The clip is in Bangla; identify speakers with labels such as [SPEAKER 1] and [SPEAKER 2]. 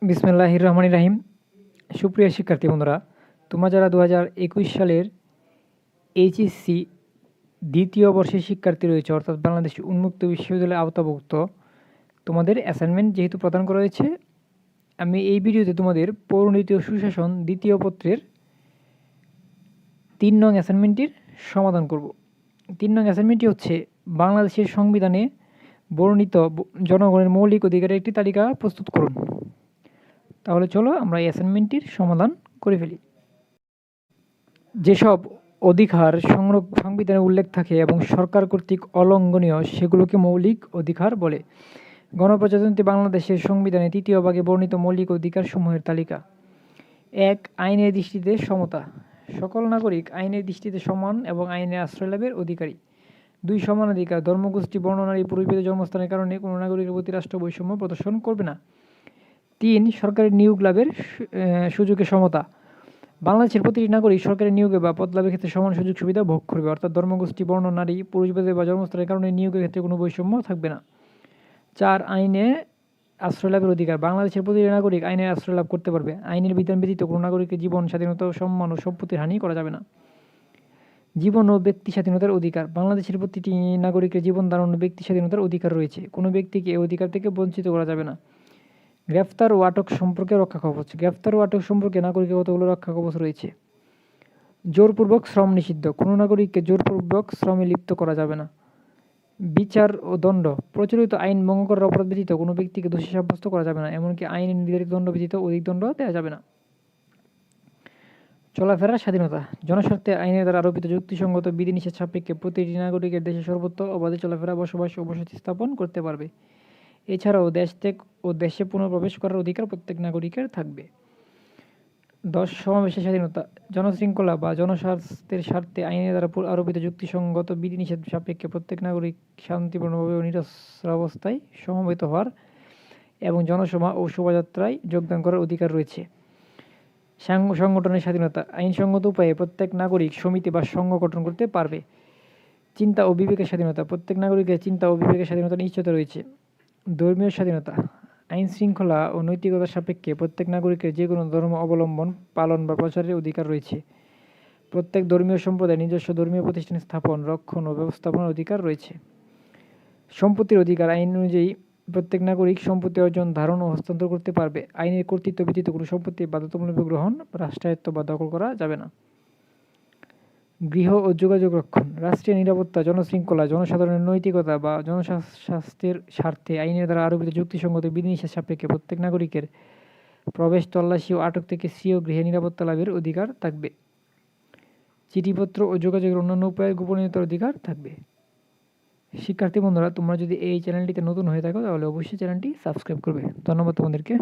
[SPEAKER 1] বিসমিল্লাহির রহমানির রাহিম। সুপ্রিয় শিক্ষার্থী বন্ধুরা, তোমরা যারা 2021 সালের এইচএসসি দ্বিতীয় বর্ষের শিক্ষার্থী রয়েছে, অর্থাৎ বাংলাদেশ উন্মুক্ত বিশ্ববিদ্যালয়ের আওতাভুক্ত, তোমাদের অ্যাসাইনমেন্ট যেহেতু প্রদান করা হয়েছে, আমি এই ভিডিওতে তোমাদের পৌরনীতি ও সুশাসন দ্বিতীয় পত্রের 3 নং অ্যাসাইনমেন্টটির সমাধান করব। 3 নং অ্যাসাইনমেন্টটি হচ্ছে বাংলাদেশের সংবিধানে বর্ণিত জনগণের মৌলিক অধিকারের একটি তালিকা প্রস্তুত করুন। তাহলে চলো আমরা এই অ্যাসাইনমেন্টটির সমাধান করে ফেলি। যেসব অধিকার সংবিধানে উল্লেখ থাকে এবং সরকার কর্তৃক অলঙ্ঘনীয় সেগুলোকে মৌলিক অধিকার বলে। গণপ্রজাতন্ত্রী বাংলাদেশের সংবিধানে 3য় ভাগে বর্ণিত মৌলিক অধিকারসমূহের তালিকা। 1. আইনের দৃষ্টিতে সমতা। সকল নাগরিক আইনের দৃষ্টিতে সমান এবং আইনের আশ্রয় লাভের অধিকারী। 2. সমান অধিকার। ধর্মগোষ্ঠী, বর্ণ, নারী, পুরুষভেদে জন্মস্থানের কারণে কোনো নাগরিকের প্রতি রাষ্ট্র বৈষম্য প্রদর্শন করবে না। 3. সরকারি নিয়োগ লাভের সুযোগে সমতা। বাংলাদেশের প্রতিটি নাগরিক সরকারি নিয়োগে বা পদ লাভের ক্ষেত্রে সমান সুযোগ সুবিধা ভোগ করবে, অর্থাৎ ধর্মগোষ্ঠী, বর্ণ, নারী, পুরুষভেদে বা জন্মস্থানের কারণে নিয়োগের ক্ষেত্রে কোনো বৈষম্য থাকবে না। 4. আইনে আশ্রয় লাভের অধিকার। বাংলাদেশের প্রতিটি নাগরিক আইনের আশ্রয় লাভ করতে পারবে। আইনের বিধান ব্যতীত কোনো নাগরিকের জীবন, স্বাধীনতা, সম্মান ও সম্পত্তির হানি করা যাবে না। জীবন ও ব্যক্তি স্বাধীনতার অধিকার। বাংলাদেশের প্রতিটি নাগরিকের জীবন ধারণ ও ব্যক্তি স্বাধীনতার অধিকার রয়েছে। কোনো ব্যক্তিকে এই অধিকার থেকে বঞ্চিত করা যাবে না। গ্রেফতার ও আটক সম্পর্কে রক্ষা কবচ। গ্রেফতার ও আটক সম্পর্কে নাগরিকের কতগুলো রক্ষা কবচ রয়েছে। জোরপূর্বক শ্রম নিষিদ্ধ। কোনো নাগরিককে জোরপূর্বক শ্রমে লিপ্ত করা যাবে না। বিচার ও দণ্ড। প্রচলিত আইন ভঙ্গ করার অপরাধ ব্যতীত কোনো ব্যক্তিকে দোষী সাব্যস্ত করা যাবে না, এমনকি আইনের নির্ধারিত দণ্ড ব্যতীত অধিক দণ্ড দেওয়া যাবে না। চলাফেরার স্বাধীনতা। জনস্বার্থে আইনের দ্বারা আরোপিত যুক্তিসঙ্গত বিধিনিষেধ সাপেক্ষে প্রতিটি নাগরিকের দেশে সর্বত্র অবাধে চলাফেরা, বসবাস ও বসতি স্থাপন করতে পারবে। এছাড়াও দেশ ত্যাগ ও দেশে পুনঃপ্রবেশ করার অধিকার প্রত্যেক নাগরিকের থাকবে। 10. সমাবেশের স্বাধীনতা। জনশৃঙ্খলা বা জনস্বাস্থ্যের স্বার্থে আইনের দ্বারা আরোপিত যুক্তিসঙ্গত বিধিনিষেধ সাপেক্ষে প্রত্যেক নাগরিক শান্তিপূর্ণভাবে ও নিরস্ত্রাবস্থায় সমবেত হওয়ার এবং জনসভা ও শোভাযাত্রায় যোগদান করার অধিকার রয়েছে। সংগঠনের স্বাধীনতা। আইনসঙ্গত উপায়ে প্রত্যেক নাগরিক সমিতি বা সংঘ গঠন করতে পারবে। চিন্তা ও বিবেকের স্বাধীনতা। প্রত্যেক নাগরিকের চিন্তা ও বিবেকের স্বাধীনতা নিশ্চিত রয়েছে। ধর্মীয় স্বাধীনতা। আইন শৃঙ্খলা ও নৈতিকতার সাপেক্ষে প্রত্যেক নাগরিকের যে কোনো ধর্ম অবলম্বন, পালন বা প্রচারের অধিকার রয়েছে। প্রত্যেক ধর্মীয় সম্প্রদায়ের নিজস্ব ধর্মীয় প্রতিষ্ঠান স্থাপন, রক্ষণ ও ব্যবস্থাপনার অধিকার রয়েছে। সম্পত্তির অধিকার। আইন অনুযায়ী প্রত্যেক নাগরিক সম্পত্তি অর্জন, ধারণ ও হস্তান্তর করতে পারবে। আইনের কর্তৃত্ব ব্যতীত কোনো সম্পত্তি বাধ্যতামূলকভাবে গ্রহণ, রাষ্ট্রায়ত্ত বা দখল করা যাবে না। গৃহ ও যোগাযোগ রক্ষণ। রাষ্ট্রীয় নিরাপত্তা, জনশৃঙ্খলা, জনসাধারণের নৈতিকতা বা জনস্বাস্থ্যের স্বার্থে আইনের দ্বারা আরোপিত যুক্তিসঙ্গত বিধিনিষেধ সাপেক্ষে প্রত্যেক নাগরিকের প্রবেশ, তল্লাশি ও আটক থেকে স্বীয় গৃহে নিরাপত্তা লাভের অধিকার থাকবে। চিঠিপত্র ও যোগাযোগের অন্যান্য উপায়ে গোপনীয়তার অধিকার থাকবে। শিক্ষার্থী বন্ধুরা, তোমরা যদি এই চ্যানেলটিতে নতুন হয়ে থাকো তাহলে অবশ্যই চ্যানেলটি সাবস্ক্রাইব করবে। ধন্যবাদ তোমাদেরকে।